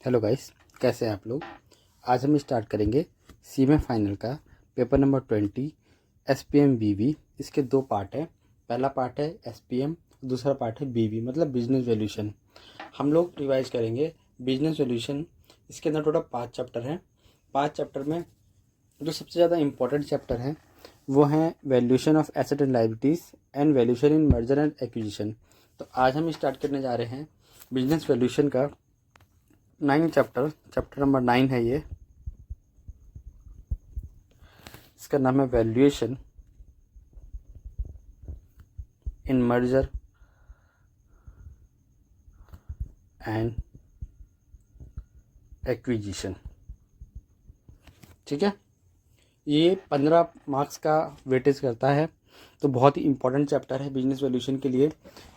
Hello guys, कैसे हैं आप लोग। आज हम स्टार्ट करेंगे सीएमए फाइनल का पेपर नंबर 20 एसपीएम बीवी। इसके दो पार्ट हैं। पहला पार्ट है एसपीएम, दूसरा पार्ट है बीवी मतलब बिजनेस वैल्यूएशन। हम लोग रिवाइज करेंगे बिजनेस वैल्यूएशन। इसके अंदर टोटल 5 चैप्टर हैं। 5 चैप्टर में जो सबसे ज़्यादा इंपॉर्टेंट चैप्टर हैं वो हैं valuation of asset and liabilities and valuation in merger and acquisition. तो आज हम स्टार्ट करने जा रहे हैं बिजनेस वैल्यूएशन का 9 चैप्टर नंबर 9 है ये। इसका नाम है valuation in merger and acquisition. ठीक है, ये 15 मार्क्स का वेटेज करता है, तो बहुत ही इंपॉर्टेंट चैप्टर है बिजनेस वैल्यूएशन के लिए।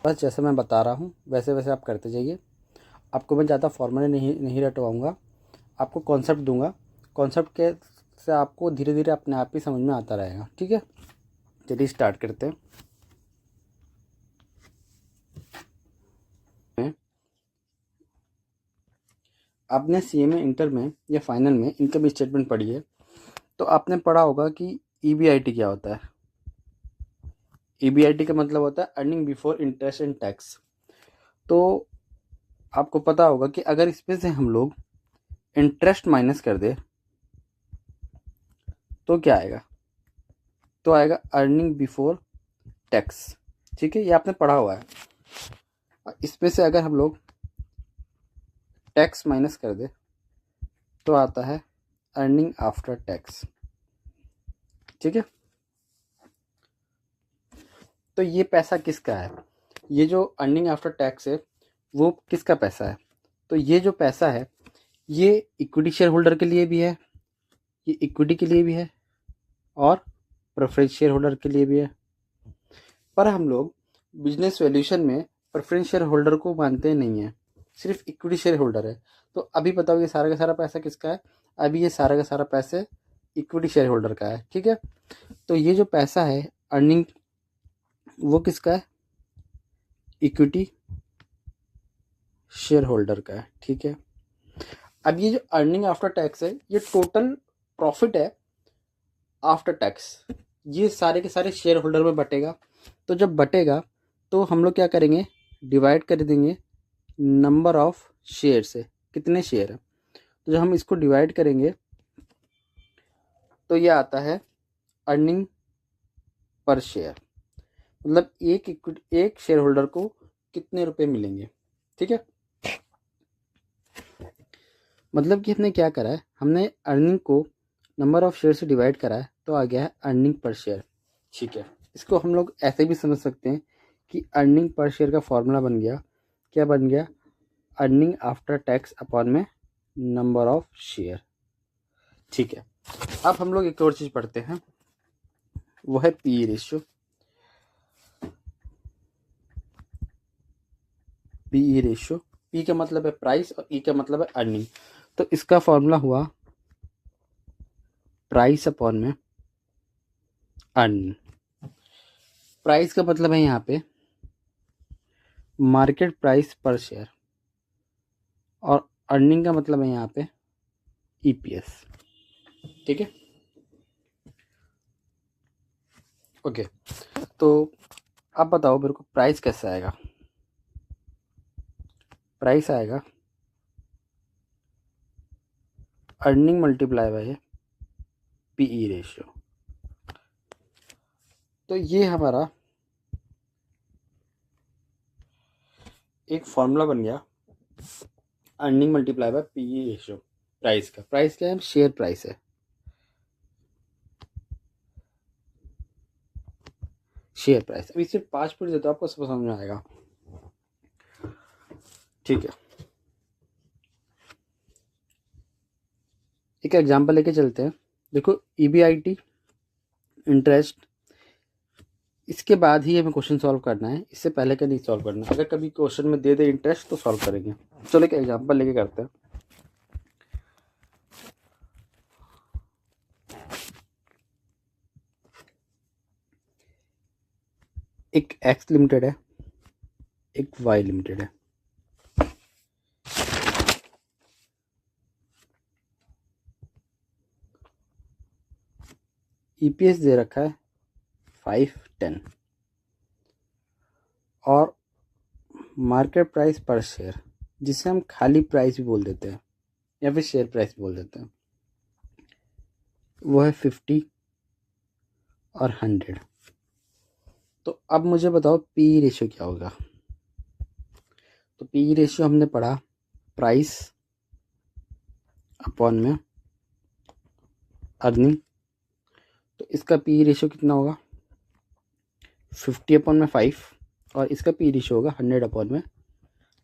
बस जैसे मैं बता रहा हूँ वैसे वैसे आप करते जाइए। आपको मैं ज़्यादा फॉर्मूले नहीं रटवाऊँगा, आपको कॉन्सेप्ट दूंगा। कॉन्सेप्ट के से आपको धीरे धीरे अपने आप ही समझ में आता रहेगा। ठीक है, चलिए स्टार्ट करते हैं। आपने सीएमए इंटर में या फाइनल में इनकम स्टेटमेंट पढ़ी है, तो आपने पढ़ा होगा कि ईबीआईटी क्या होता है। ईबीआईटी का मतलब होता है earning before interest and tax. तो आपको पता होगा कि अगर इसमें से हम लोग इंटरेस्ट माइनस कर दे तो क्या आएगा, तो आएगा अर्निंग बिफोर टैक्स। ठीक है, ये आपने पढ़ा हुआ है। इसमें से अगर हम लोग टैक्स माइनस कर दे तो आता है अर्निंग आफ्टर टैक्स। ठीक है, तो ये पैसा किसका है, ये जो अर्निंग आफ्टर टैक्स है वो किसका पैसा है। तो ये जो पैसा है ये इक्विटी शेयर होल्डर के लिए भी है, ये इक्विटी के लिए भी है और प्रेफरेंस शेयर होल्डर के लिए भी है। पर हम लोग बिजनेस वैल्यूएशन में प्रेफरेंस शेयर होल्डर को मानते नहीं है, सिर्फ इक्विटी शेयर होल्डर है। तो अभी बताओ ये सारा का सारा पैसा किसका है। अभी ये सारा का सारा पैसे इक्विटी शेयर होल्डर का है। ठीक है, तो ये जो पैसा है अर्निंग वो किसका है, इक्विटी शेयर होल्डर का है। ठीक है, अब ये जो अर्निंग आफ्टर टैक्स है ये टोटल प्रॉफिट है आफ्टर टैक्स, ये सारे के सारे शेयर होल्डर में बटेगा। तो जब बटेगा तो हम लोग क्या करेंगे, डिवाइड कर देंगे नंबर ऑफ शेयर से, कितने शेयर है। तो जब हम इसको डिवाइड करेंगे तो ये आता है अर्निंग पर शेयर, मतलब एक शेयर होल्डर को कितने रुपए मिलेंगे। ठीक है, मतलब कि हमने क्या करा है, हमने अर्निंग को नंबर ऑफ शेयर से डिवाइड करा है तो आ गया है अर्निंग पर शेयर। ठीक है, इसको हम लोग ऐसे भी समझ सकते हैं कि अर्निंग पर शेयर का फॉर्मूला बन गया, क्या बन गया, अर्निंग आफ्टर टैक्स अपॉन में नंबर ऑफ शेयर। ठीक है, अब हम लोग एक और चीज़ पढ़ते हैं, वो है P ratio. PE ratio, P का मतलब है प्राइस और ई का मतलब है अर्निंग। तो इसका फॉर्मूला हुआ प्राइस अपॉन में अर्निंग। प्राइस का मतलब है यहाँ पे मार्केट प्राइस पर शेयर और अर्निंग का मतलब है यहाँ पे ईपीएस। ठीक है, ओके। तो अब बताओ मेरे को प्राइस कैसे आएगा। प्राइस आएगा earning multiply by PE ratio. तो ये हमारा एक फॉर्मूला बन गया, earning multiply by PE ratio. Price का, प्राइस क्या है, शेयर प्राइस है, शेयर प्राइस। अभी सिर्फ 5 पढ़ देते हो आपको सब समझ में आएगा। ठीक है, एक एग्जांपल लेके चलते हैं। देखो ईबीआईटी, इंटरेस्ट, इसके बाद ही हमें क्वेश्चन सॉल्व करना है, इससे पहले का नहीं सॉल्व करना है। अगर कभी क्वेश्चन में दे दे इंटरेस्ट तो सॉल्व करेंगे। चलो एक एग्जांपल लेके करते हैं। एक एक्स लिमिटेड है, एक वाई लिमिटेड है। ईपीएस दे रखा है 510 और मार्केट प्राइस पर शेयर, जिसे हम खाली प्राइस भी बोल देते हैं या फिर शेयर प्राइस बोल देते हैं, वो है 50 और 100। तो अब मुझे बताओ पी रेशियो क्या होगा। तो पी रेशियो हमने पढ़ा प्राइस अपॉन में अर्निंग। तो इसका पी रेशियो कितना होगा 50 अपॉन में 5 और इसका पी रेशियो होगा 100 अपॉन में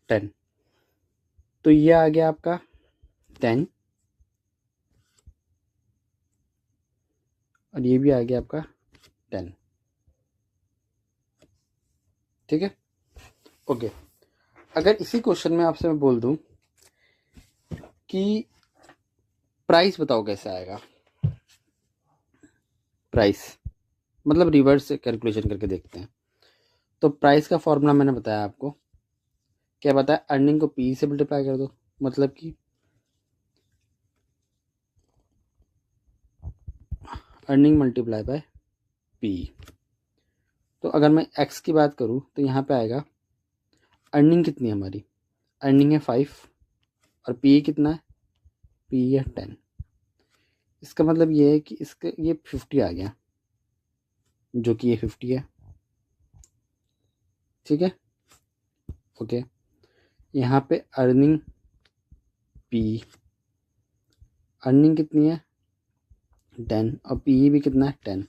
10। तो ये आ गया आपका 10 और ये भी आ गया आपका 10। ठीक है, ओके। अगर इसी क्वेश्चन में आपसे मैं बोल दूं कि प्राइस बताओ कैसे आएगा, प्राइस मतलब रिवर्स से कैलकुलेशन करके देखते हैं। तो प्राइस का फॉर्मूला मैंने बताया आपको, क्या बताया, अर्निंग को पी से मल्टीप्लाई कर दो, मतलब कि अर्निंग मल्टीप्लाई बाय पी। तो अगर मैं एक्स की बात करूं तो यहाँ पे आएगा अर्निंग कितनी है हमारी, अर्निंग है 5 और पी कितना है, पी है 10। इसका मतलब ये है कि इसका ये 50 आ गया, जो कि ये 50 है। ठीक है, ओके। यहाँ पे अर्निंग पी, अर्निंग कितनी है 10 और पी भी कितना है 10।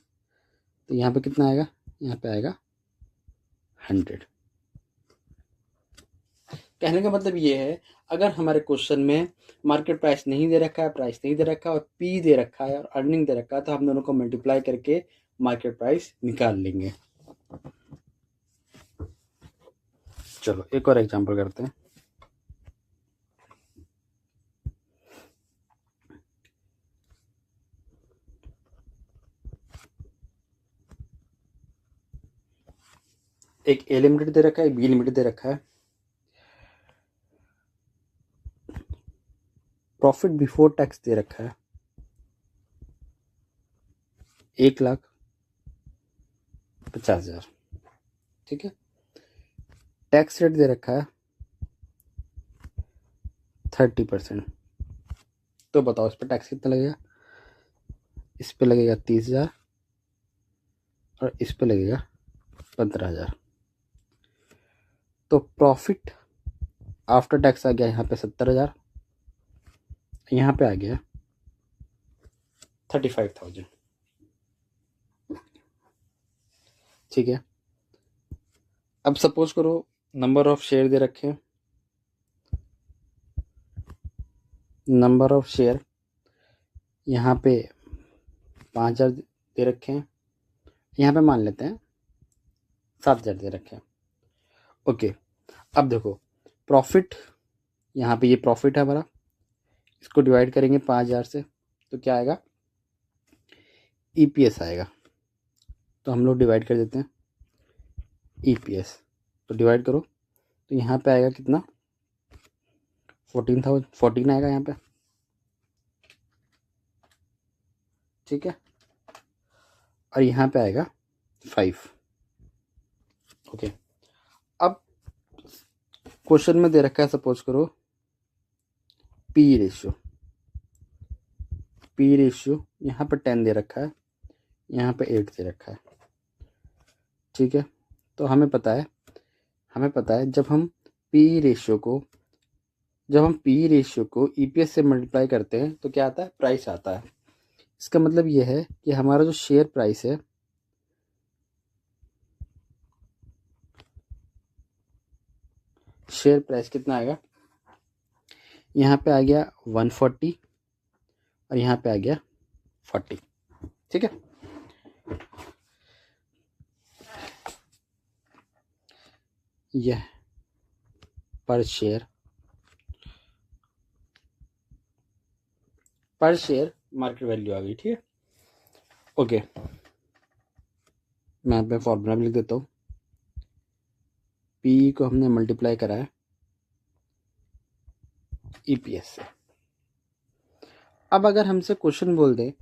तो यहाँ पे कितना आएगा, यहाँ पे आएगा 100। कहने का मतलब ये है, अगर हमारे क्वेश्चन में मार्केट प्राइस नहीं दे रखा है, प्राइस नहीं दे रखा है और पी दे रखा है और अर्निंग दे रखा है, तो हम दोनों को मल्टीप्लाई करके मार्केट प्राइस निकाल लेंगे। चलो एक और एग्जांपल करते हैं। एक ए लिमिटेड दे रखा है, एक बी लिमिटेड दे रखा है। प्रॉफिट बिफोर टैक्स दे रखा है 1,50,000। ठीक है, टैक्स रेट दे रखा है 30%। तो बताओ इस पर टैक्स कितना लगेगा, इस पे लगेगा 30,000 और इस पे लगेगा 15,000। तो प्रॉफिट आफ्टर टैक्स आ गया यहाँ पे 70,000, यहाँ पे आ गया 35,000। ठीक है, अब सपोज करो नंबर ऑफ शेयर दे रखे हैं, नंबर ऑफ शेयर यहाँ पे 5,000 दे रखे हैं, यहाँ पे मान लेते हैं 7,000 दे रखे हैं। ओके, अब देखो प्रॉफिट, यहाँ पे ये प्रॉफिट है हमारा, इसको डिवाइड करेंगे 5,000 से तो क्या आएगा, ईपीएस आएगा। तो हम लोग डिवाइड कर देते हैं ईपीएस, तो डिवाइड करो तो यहाँ पे आएगा कितना 14 आएगा यहाँ पे। ठीक है, और यहाँ पे आएगा 5। ओके, अब क्वेश्चन में दे रखा है, सपोज करो पी रेशियो, पी रेशियो यहाँ पे 10 दे रखा है, यहाँ पे 8 दे रखा है। ठीक है, तो हमें पता है जब हम पी रेशियो को ईपीएस से मल्टीप्लाई करते हैं तो क्या आता है, प्राइस आता है। इसका मतलब ये है कि हमारा जो शेयर प्राइस है, शेयर प्राइस कितना आएगा, यहाँ पे आ गया 140 और यहाँ पे आ गया 40। ठीक है, यह पर शेयर मार्केट वैल्यू आ गई। ठीक है, ओके, मैं यहाँ पे फॉर्मूला भी लिख देता हूँ। पी को हमने मल्टीप्लाई करा है ईपीएस से। अब अगर हमसे क्वेश्चन बोल दे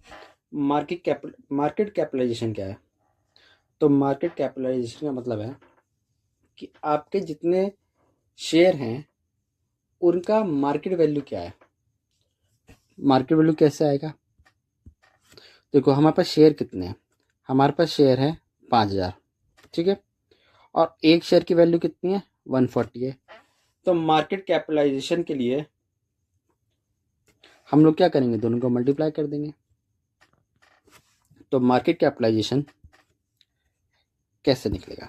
मार्केट कैपिटलाइजेशन क्या है? तो मार्केट कैपिटलाइजेशन का मतलब है कि आपके जितने शेयर हैं उनका मार्केट वैल्यू क्या है। मार्केट वैल्यू कैसे आएगा? देखो हमारे पास शेयर कितने हैं, हमारे पास शेयर है 5,000, ठीक है, और एक शेयर की वैल्यू कितनी है, 140 है। तो मार्केट कैपिटलाइजेशन के लिए हम लोग क्या करेंगे, दोनों को मल्टीप्लाई कर देंगे। तो मार्केट कैपिटलाइजेशन कैसे निकलेगा?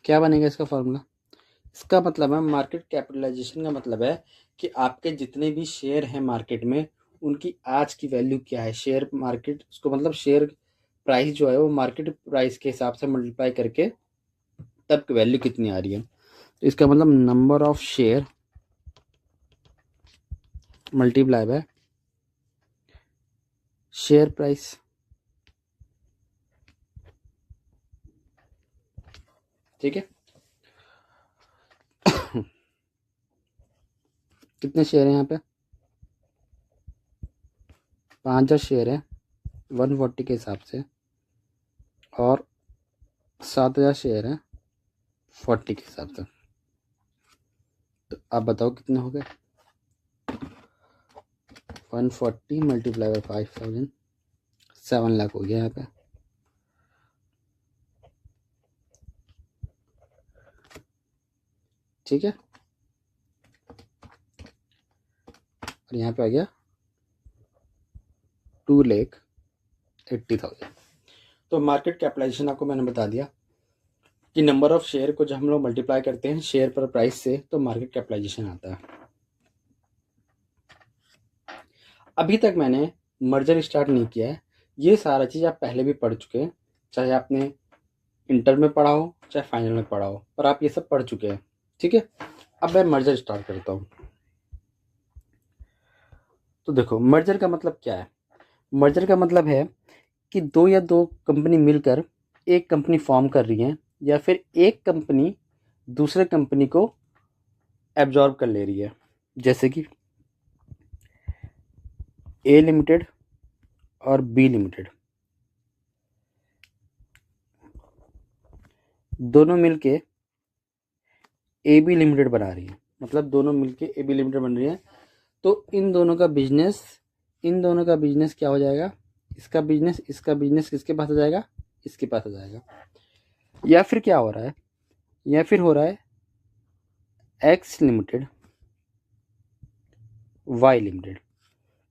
क्या बनेगा इसका फॉर्मूला? इसका मतलब है, मार्केट कैपिटलाइजेशन का मतलब है कि आपके जितने भी शेयर हैं मार्केट में उनकी आज की वैल्यू क्या है। शेयर मार्केट, उसको मतलब शेयर प्राइस जो है वो मार्केट प्राइस के हिसाब से मल्टीप्लाई करके तब वैल्यू कितनी आ रही है। तो इसका मतलब number of share multiply by share price. ठीक है, कितने शेयर हैं यहाँ पे? 5,000 शेयर है 140 के हिसाब से, और 7,000 शेयर है 40 के हिसाब से। तो आप बताओ कितने हो गए? 140 मल्टीप्लाई बाय 5,000, 7 लाख हो गया यहाँ पे। ठीक है, और यहाँ पे आ गया 2,80,000। तो मार्केट कैपिटलाइजेशन आपको मैंने बता दिया कि नंबर ऑफ शेयर को जब हम लोग मल्टीप्लाई करते हैं शेयर पर प्राइस से तो मार्केट कैपिटलाइजेशन आता है। अभी तक मैंने मर्जर स्टार्ट नहीं किया है, ये सारा चीज़ आप पहले भी पढ़ चुके हैं, चाहे आपने इंटर में पढ़ा हो चाहे फाइनल में पढ़ा हो, पर आप ये सब पढ़ चुके हैं। ठीक है, अब मैं मर्जर स्टार्ट करता हूँ। तो देखो मर्जर का मतलब क्या है? मर्जर का मतलब है कि दो या दो कंपनी मिलकर एक कंपनी फॉर्म कर रही है, या फिर एक कंपनी दूसरे कंपनी को एब्जॉर्ब कर ले रही है। जैसे कि ए लिमिटेड और बी लिमिटेड दोनों मिलके ए बी लिमिटेड बना रही है, मतलब दोनों मिलके ए बी लिमिटेड बन रही है। तो इन दोनों का बिजनेस क्या हो जाएगा? इसका बिजनेस किसके पास आ जाएगा? इसके पास आ जाएगा। या फिर क्या हो रहा है? या फिर हो रहा है एक्स लिमिटेड वाई लिमिटेड।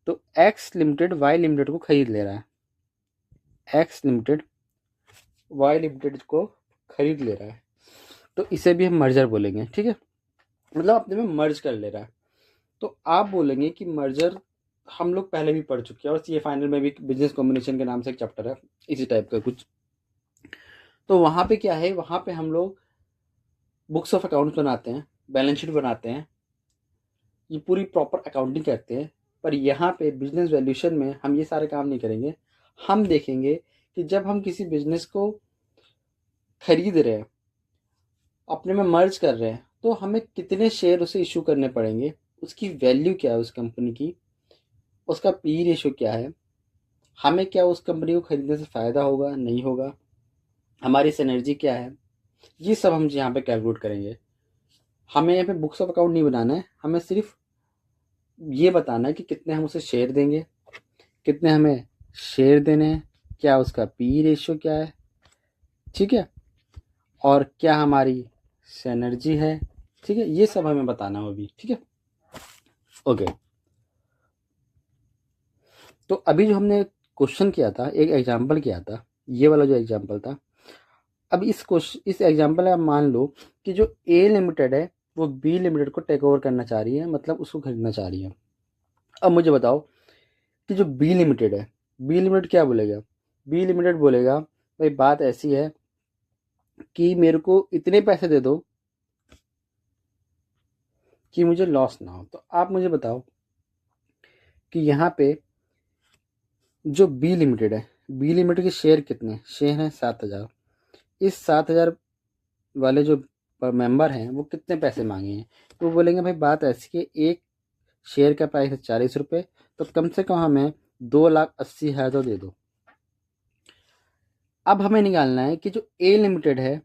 तो एक्स लिमिटेड वाई लिमिटेड को खरीद ले रहा है, एक्स लिमिटेड वाई लिमिटेड को खरीद ले रहा है, तो इसे भी हम मर्जर बोलेंगे। ठीक है, मतलब अपने में मर्ज कर ले रहा है। तो आप बोलेंगे कि मर्जर हम लोग पहले भी पढ़ चुके हैं, और ये फाइनल में भी बिजनेस कॉम्बिनेशन के नाम से एक चैप्टर है इसी टाइप का कुछ। तो वहाँ पे क्या है, वहाँ पे हम लोग बुक्स ऑफ अकाउंट्स बनाते हैं, बैलेंस शीट बनाते हैं, ये पूरी प्रॉपर अकाउंटिंग करते हैं। पर यहाँ पे बिजनेस वैल्यूएशन में हम ये सारे काम नहीं करेंगे। हम देखेंगे कि जब हम किसी बिजनेस को खरीद रहे हैं, अपने में मर्ज कर रहे हैं, तो हमें कितने शेयर उसे इशू करने पड़ेंगे, उसकी वैल्यू क्या है उस कंपनी की, उसका पी रेशियो क्या है, हमें क्या उस कंपनी को खरीदने से फ़ायदा होगा नहीं होगा, हमारी सिनर्जी क्या है, ये सब हम यहाँ पे कैलकुलेट करेंगे। हमें यहाँ पे बुक्स ऑफ अकाउंट नहीं बनाना है, हमें सिर्फ ये बताना है कि कितने हम उसे शेयर देंगे, कितने हमें शेयर देने हैं, क्या उसका पी रेशियो क्या है, ठीक है, और क्या हमारी सिनर्जी है। ठीक है, ये सब हमें बताना हो अभी। ठीक है, ओके। तो अभी जो हमने क्वेश्चन किया था, एक एग्जाम्पल किया था, ये वाला जो एग्जाम्पल था, अब इस एग्जाम्पल में आप मान लो कि जो ए लिमिटेड है वो बी लिमिटेड को टेक ओवर करना चाह रही है, मतलब उसको खरीदना चाह रही है। अब मुझे बताओ कि जो बी लिमिटेड है, बी लिमिटेड क्या बोलेगा? बी लिमिटेड बोलेगा भाई बात ऐसी है कि मेरे को इतने पैसे दे दो कि मुझे लॉस ना हो। तो आप मुझे बताओ कि यहाँ पे जो बी लिमिटेड है, बी लिमिटेड के शेयर कितने शेयर हैं? 7,000। इस 7,000 वाले जो मेंबर हैं वो कितने पैसे मांगे हैं। तो वो बोलेंगे भाई बात ऐसी है, एक शेयर का प्राइस है 40 रुपये, तो कम से कम हमें 2,80,000 तो दे दो। अब हमें निकालना है कि जो ए लिमिटेड है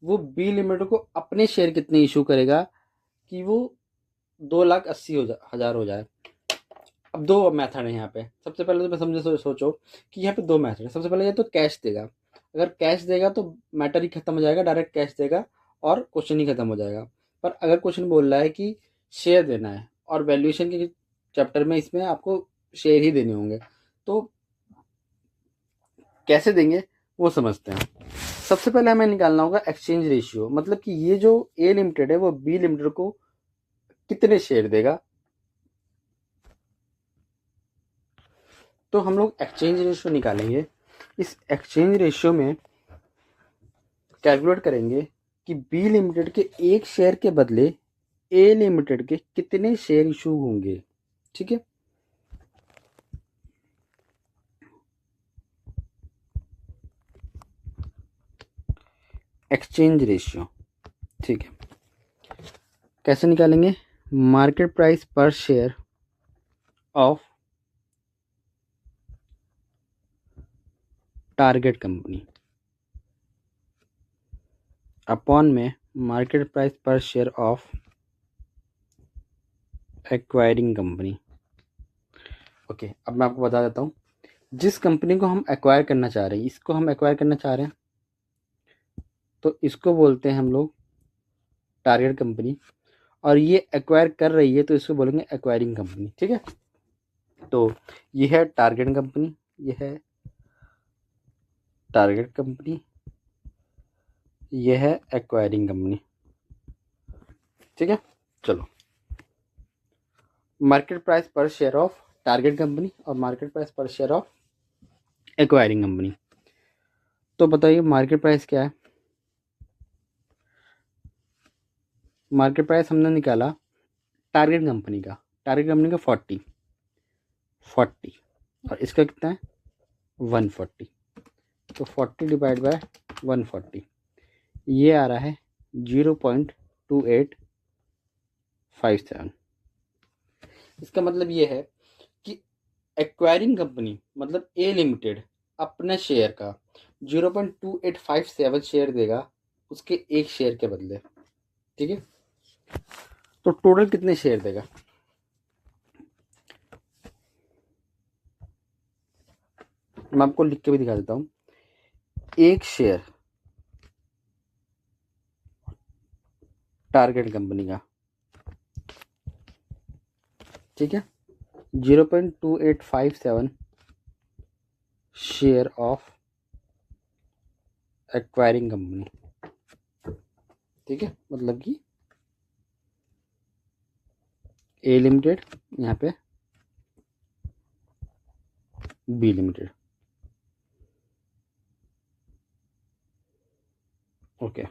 वो बी लिमिटेड को अपने शेयर कितने इशू करेगा कि वो 2,80,000 हो जाए। अब दो मेथड है यहाँ पे। सबसे पहले तो मैं समझे सोचो कि यहाँ पे दो मेथड है। सबसे पहले ये तो कैश देगा, अगर कैश देगा तो मैटर ही खत्म हो जाएगा, डायरेक्ट कैश देगा और क्वेश्चन ही खत्म हो जाएगा। पर अगर क्वेश्चन बोल रहा है कि शेयर देना है और वैल्यूएशन के चैप्टर में इसमें आपको शेयर ही देने होंगे, तो कैसे देंगे वो समझते हैं। सबसे पहले हमें निकालना होगा एक्सचेंज रेशियो, मतलब कि ये जो ए लिमिटेड है वो बी लिमिटेड को कितने शेयर देगा। तो हम लोग एक्सचेंज रेशियो निकालेंगे। इस एक्सचेंज रेशियो में कैलकुलेट करेंगे कि बी लिमिटेड के एक शेयर के बदले ए लिमिटेड के कितने शेयर इशू होंगे। ठीक है, एक्सचेंज रेशियो। ठीक है, कैसे निकालेंगे? मार्केट प्राइस पर share of target company upon में मार्केट प्राइस पर share of acquiring company. Okay, अब मैं आपको बता देता हूँ। जिस कंपनी को हम एक्वायर करना चाह रहे हैं, इसको हम एक्वायर करना चाह रहे हैं, तो इसको बोलते हैं हम लोग टारगेट कंपनी, और ये एक्वायर कर रही है तो इसको बोलेंगे एक्वायरिंग कंपनी। ठीक है, तो ये है टारगेट कंपनी, ये है टारगेट कंपनी, ये है एक्वायरिंग कंपनी। ठीक है, चलो, मार्केट प्राइस पर शेयर ऑफ टारगेट कंपनी और मार्केट प्राइस पर शेयर ऑफ एक्वायरिंग कंपनी। तो बताइए मार्केट प्राइस क्या है? मार्केट प्राइस हमने निकाला टारगेट कंपनी का, टारगेट कंपनी का 40 और इसका कितना है 140। तो 40 डिवाइड बाय 140, ये आ रहा है 0.2857। इसका मतलब ये है कि एक्वायरिंग कंपनी मतलब ए लिमिटेड अपने शेयर का 0.2857 शेयर देगा उसके एक शेयर के बदले। ठीक है, तो टोटल कितने शेयर देगा? मैं आपको लिख के भी दिखा देता हूँ। एक शेयर टारगेट कंपनी का, ठीक है, 0.2857 शेयर ऑफ एक्वायरिंग कंपनी। ठीक है, मतलब कि ए लिमिटेड, यहाँ पे बी लिमिटेड। ओके,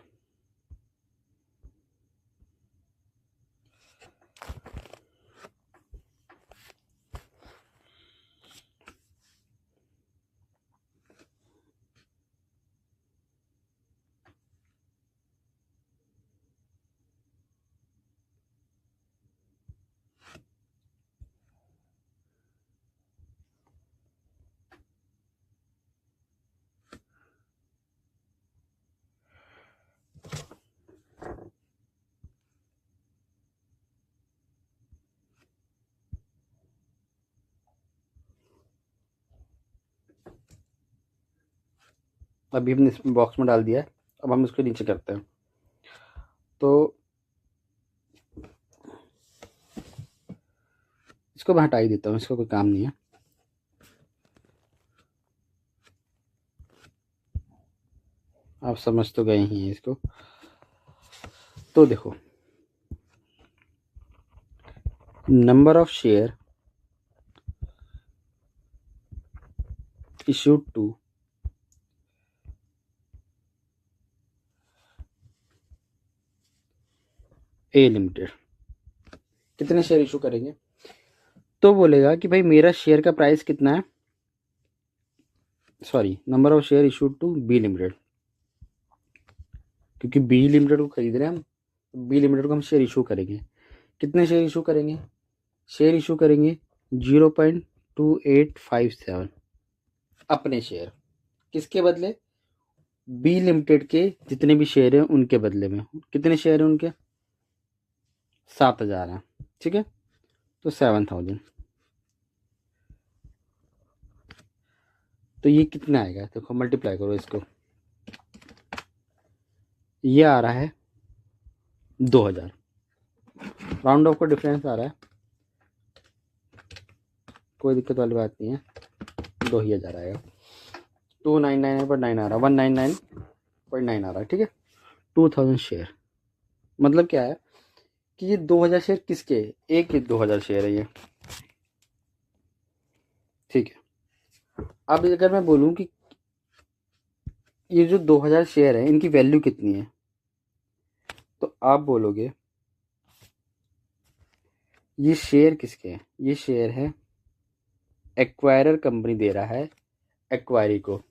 अभी हमने इस बॉक्स में डाल दिया है, अब हम इसको नीचे करते हैं। तो इसको मैं हटा ही देता हूँ, इसका कोई काम नहीं है। आप समझ तो गए ही हैं इसको। तो देखो, number of share issued to A limited, कितने शेयर इशू करेंगे? तो बोलेगा कि भाई मेरा शेयर का प्राइस कितना है, sorry, number of share issued to B limited, क्योंकि बी लिमिटेड को खरीद रहे हैं हम, बी लिमिटेड को हम शेयर इशू करेंगे। कितने शेयर इशू करेंगे? शेयर इशू करेंगे 0.2857 अपने शेयर। किसके बदले? बी लिमिटेड के जितने भी शेयर हैं उनके बदले में। कितने शेयर हैं उनके? 7,000 हैं, ठीक है। तो 7,000, तो ये कितना आएगा? देखो मल्टीप्लाई करो इसको, ये आ रहा है 2,000। राउंड ऑफ का डिफरेंस आ रहा है, कोई दिक्कत वाली बात नहीं है, 2,000 आएगा। 299.9 आ रहा है, 199.9 आ रहा है, ठीक है। 2,000 शेयर मतलब क्या है कि ये 2,000 शेयर किसके? एक ही 2,000 शेयर है ये, ठीक है। अब अगर मैं बोलूं कि ये जो 2,000 शेयर है इनकी वैल्यू कितनी है, तो आप बोलोगे ये शेयर किसके हैं? ये शेयर है एक्वायरर कंपनी दे रहा है एक्वायरी को,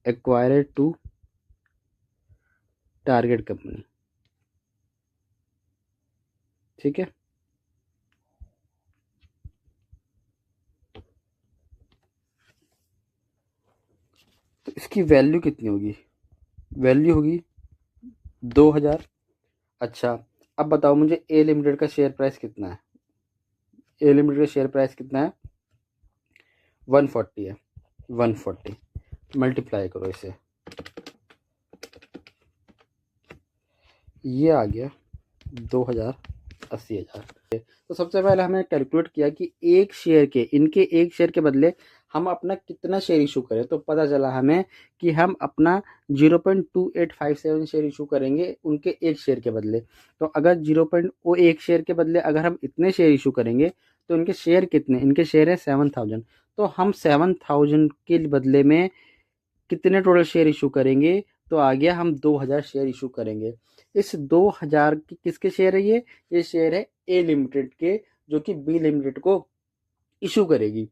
एक्वायरर टू टारगेट कंपनी, ठीक है। तो इसकी वैल्यू कितनी होगी? वैल्यू होगी 2,000। अच्छा, अब बताओ मुझे ए लिमिटेड का शेयर प्राइस कितना है? ए लिमिटेड का शेयर प्राइस कितना है? 140 है। 140 मल्टीप्लाई करो इसे, ये आ गया 2,000, 80,000। तो सबसे पहले हमने कैलकुलेट किया कि एक शेयर के, इनके एक शेयर के बदले हम अपना कितना शेयर इशू करें। तो पता चला हमें कि हम अपना 0.2857 शेयर इशू करेंगे उनके एक शेयर के बदले। तो अगर 0.01 शेयर के बदले अगर हम इतने शेयर इशू करेंगे तो इनके शेयर कितने? इनके शेयर है 7,000। तो हम 7,000 के बदले में कितने टोटल शेयर इशू करेंगे? तो आ गया हम 2,000 शेयर इशू करेंगे। इस 2,000 की किसके शेयर है? ये शेयर है ए लिमिटेड के, जो कि बी लिमिटेड को इशू करेगी।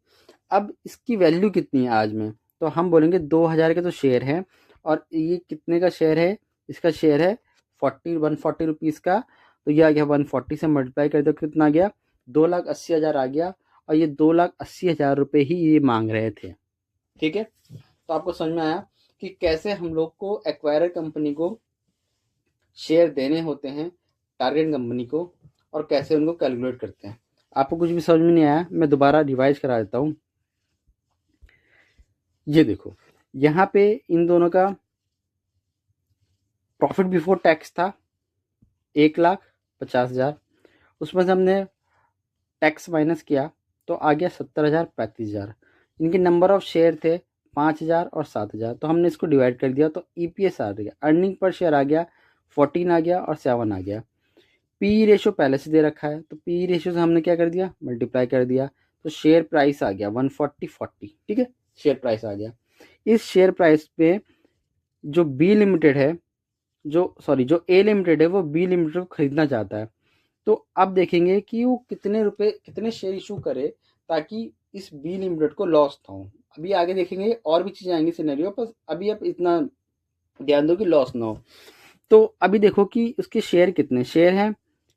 अब इसकी वैल्यू कितनी है आज में? तो हम बोलेंगे 2,000 के तो शेयर हैं, और ये कितने का शेयर है? इसका शेयर है 140 रुपीज़ का। तो ये आ गया 140 से मल्टीप्लाई कर दो, कितना आ गया? 2,80,000 आ गया। और ये 2,80,000 रुपये ही ये मांग रहे थे, ठीक है। तो आपको समझ में आया कि कैसे हम लोग को एक्वायरर कंपनी को शेयर देने होते हैं टारगेट कंपनी को, और कैसे उनको कैलकुलेट करते हैं। आपको कुछ भी समझ में नहीं आया, मैं दोबारा रिवाइज करा देता हूँ। ये देखो, यहाँ पे इन दोनों का प्रॉफिट बिफोर टैक्स था 1,50,000, उसमें से हमने टैक्स माइनस किया तो आ गया 70,000, 35,000। इनके नंबर ऑफ शेयर थे 5,000 और 7,000, तो हमने इसको डिवाइड कर दिया तो ईपीएस आ गया, अर्निंग पर शेयर आ गया 14 आ गया और 7 आ गया। पी रेशो पहले से दे रखा है, तो पी रेशो से हमने क्या कर दिया? मल्टीप्लाई कर दिया। तो शेयर प्राइस आ गया 140, ठीक है, शेयर प्राइस आ गया। इस शेयर प्राइस पे जो बी लिमिटेड है, जो ए लिमिटेड है, वो बी लिमिटेड को खरीदना चाहता है। तो अब देखेंगे कि वो कितने शेयर इशू करे ताकि इस बी लिमिटेड को लॉस ना हो। अभी आगे देखेंगे और भी चीज़ें आएंगी सिनेरियो पर, अभी आप इतना ध्यान दो कि लॉस ना हो। तो अभी देखो कि उसके शेयर कितने शेयर हैं,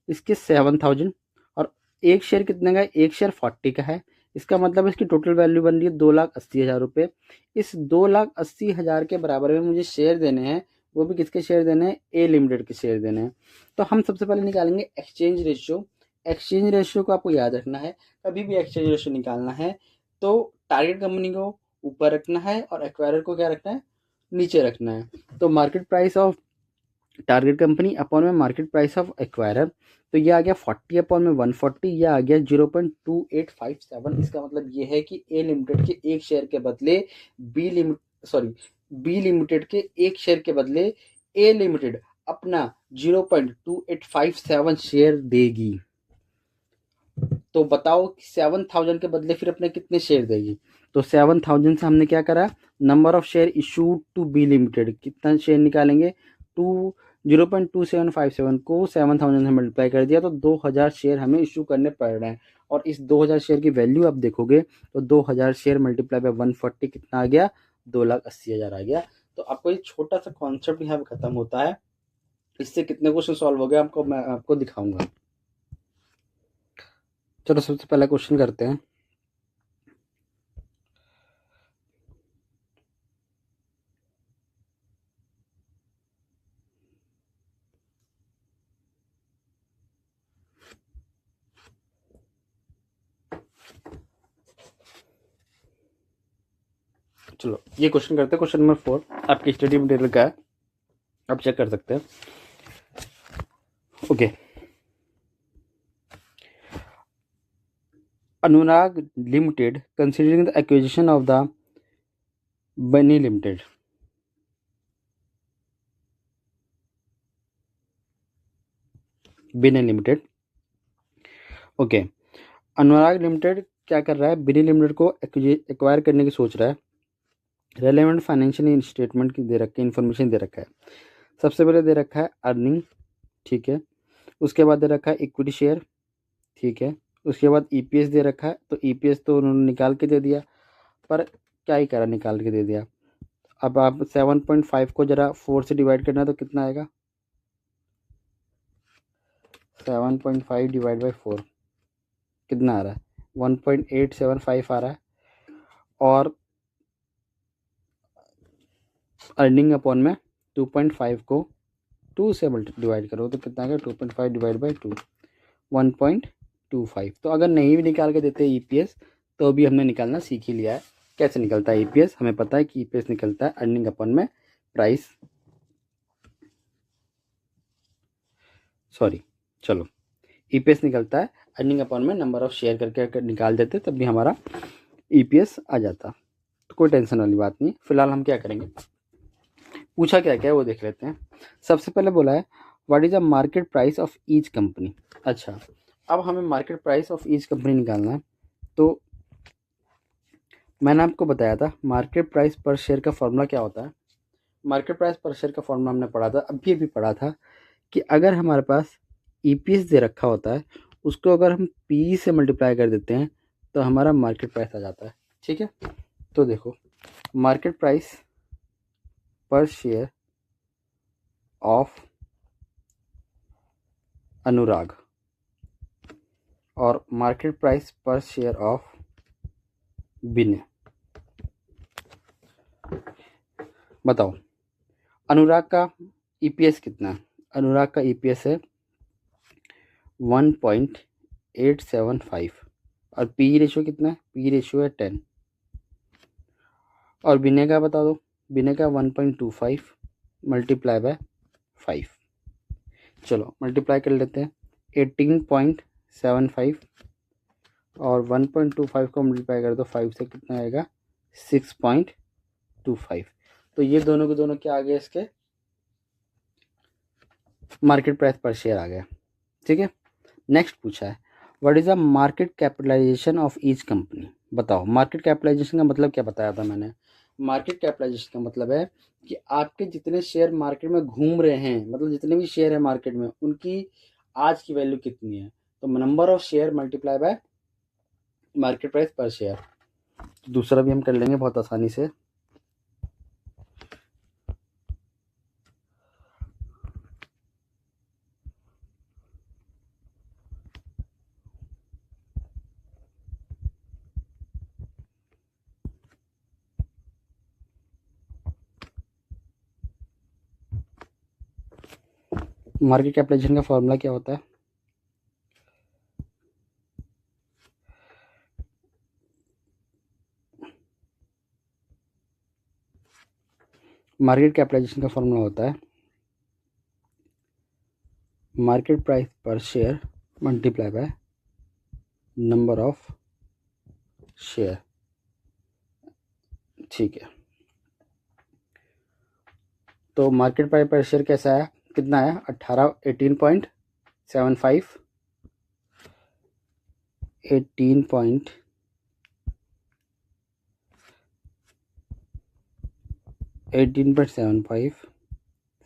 इसके 7,000, और एक शेयर कितने का? एक शेयर 40 का है। इसका मतलब इसकी टोटल वैल्यू बन रही है 2,80,000 रुपये। इस 2,80,000 के बराबर में मुझे शेयर देने हैं, वो भी किसके शेयर देने हैं? ए लिमिटेड के शेयर देने हैं। तो हम सबसे पहले निकालेंगे एक्सचेंज रेशियो। एक्सचेंज रेशियो को आपको याद रखना है, कभी भी एक्सचेंज रेशियो निकालना है तो टारगेट कंपनी को ऊपर रखना है और एक्वायरर को क्या रखना है? नीचे रखना है। तो market price of target company upon में मार्केट प्राइस ऑफ एक्वायरर, तो ये आ गया 40 अपॉन में 140, ये आ गया 0.2857। इसका मतलब ये है कि ए लिमिटेड के एक शेयर के बदले बी लिमिटेड के एक शेयर के बदले ए लिमिटेड अपना 0.2857 शेयर देगी। तो बताओ कि 7,000 के बदले फिर अपने कितने शेयर देगी? तो 7,000 से हमने क्या करा? Number of share issued to B limited, कितना शेयर निकालेंगे? 0.2757 को 7,000 से मल्टीप्लाई कर दिया तो 2,000 शेयर हमें इशू करने पड़ रहे हैं। और इस 2,000 शेयर की वैल्यू आप देखोगे तो 2,000 शेयर मल्टीप्लाई बाय 140 कितना आ गया? 2,80,000 आ गया। तो आपको ये छोटा सा कॉन्सेप्ट यहाँ पे खत्म होता है। इससे कितने क्वेश्चन सॉल्व हो गए आपको मैं आपको दिखाऊंगा। चलो सबसे पहला क्वेश्चन करते हैं। चलो ये क्वेश्चन करते हैं। क्वेश्चन नंबर 4 आपकी स्टडी मटेरियल का है, आप चेक कर सकते हैं। Okay, Anurag limited considering the acquisition of the बनी लिमिटेड। बिनी लिमिटेड। ओके, अनुराग लिमिटेड क्या कर रहा है, बिनी लिमिटेड को एक्वायर करने की सोच रहा है। रेलेवेंट फाइनेंशियल स्टेटमेंट की दे रखी है, इन्फॉर्मेशन दे रखा है। सबसे पहले दे रखा है अर्निंग, ठीक है। उसके बाद दे रखा है इक्विटी शेयर, ठीक है। उसके बाद ईपीएस दे रखा है, तो ईपीएस तो उन्होंने निकाल के दे दिया, पर क्या ही करा, निकाल के दे दिया। अब आप 7.5 को ज़रा 4 से डिवाइड करना, तो कितना आएगा, 7.5 डिवाइड बाई 4 कितना आ रहा है, 1.875 आ रहा है। और अर्निंग अपॉन में 2.5 को 2 से डिवाइड करो तो कितना आएगा, 2.5 डिवाइड बाई 2 1.25। तो अगर नहीं भी निकाल के देते ईपीएस तो भी हमने निकालना सीख ही लिया है। कैसे निकलता है ईपीएस, हमें पता है कि ईपीएस निकलता है अर्निंग अपॉन में प्राइस, सॉरी चलो ईपीएस निकलता है अर्निंग अपॉन में नंबर ऑफ शेयर करके अगर निकाल देते तब भी हमारा ईपीएस आ जाता। तो कोई टेंशन वाली बात नहीं। फिलहाल हम क्या करेंगे, पूछा क्या क्या है वो देख लेते हैं। सबसे पहले बोला है what is the market price of each company. अच्छा, अब हमें market price of each company निकालना है। तो मैंने आपको बताया था मार्केट प्राइस पर शेयर का फॉर्मूला क्या होता है। मार्केट प्राइस पर शेयर का फॉर्मूला हमने पढ़ा था, अभी भी पढ़ा था कि अगर हमारे पास ईपीएस दे रखा होता है, उसको अगर हम पी से मल्टीप्लाई कर देते हैं तो हमारा मार्केट प्राइस आ जाता है, ठीक है। तो देखो, मार्केट प्राइस पर शेयर ऑफ अनुराग और मार्केट प्राइस पर शेयर ऑफ बिने, बताओ अनुराग का ईपीएस कितना है। अनुराग का ईपीएस है 1.875 और पी रेशियो कितना है, पी रेशियो है 10। और बिने का बता दो, बिने का 1.25 मल्टीप्लाई बाय 5। चलो मल्टीप्लाई कर लेते हैं, 18.75 और 1.25 को मल्टीप्लाई कर दो 5 से, कितना आएगा 6.25। तो ये दोनों के दोनों क्या आ गए, इसके मार्केट प्राइस पर शेयर आ गया, ठीक है। नेक्स्ट पूछा है what is the market capitalisation of each company. बताओ मार्केट कैपिटलाइजेशन का मतलब क्या बताया था मैंने। मार्केट कैपिटलाइजेशन का मतलब है कि आपके जितने शेयर मार्केट में घूम रहे हैं, मतलब जितने भी शेयर है मार्केट में, उनकी आज की वैल्यू कितनी है। तो number of share multiply by market price पर शेयर। दूसरा भी हम कर लेंगे बहुत आसानी से। मार्केट कैपिटलाइजेशन का फॉर्मूला क्या होता है, मार्केट कैपिटलाइजेशन का फॉर्मूला होता है मार्केट प्राइस पर share multiply by number of share, ठीक है। तो मार्केट प्राइस पर शेयर कैसा है, कितना है 18.75 18.75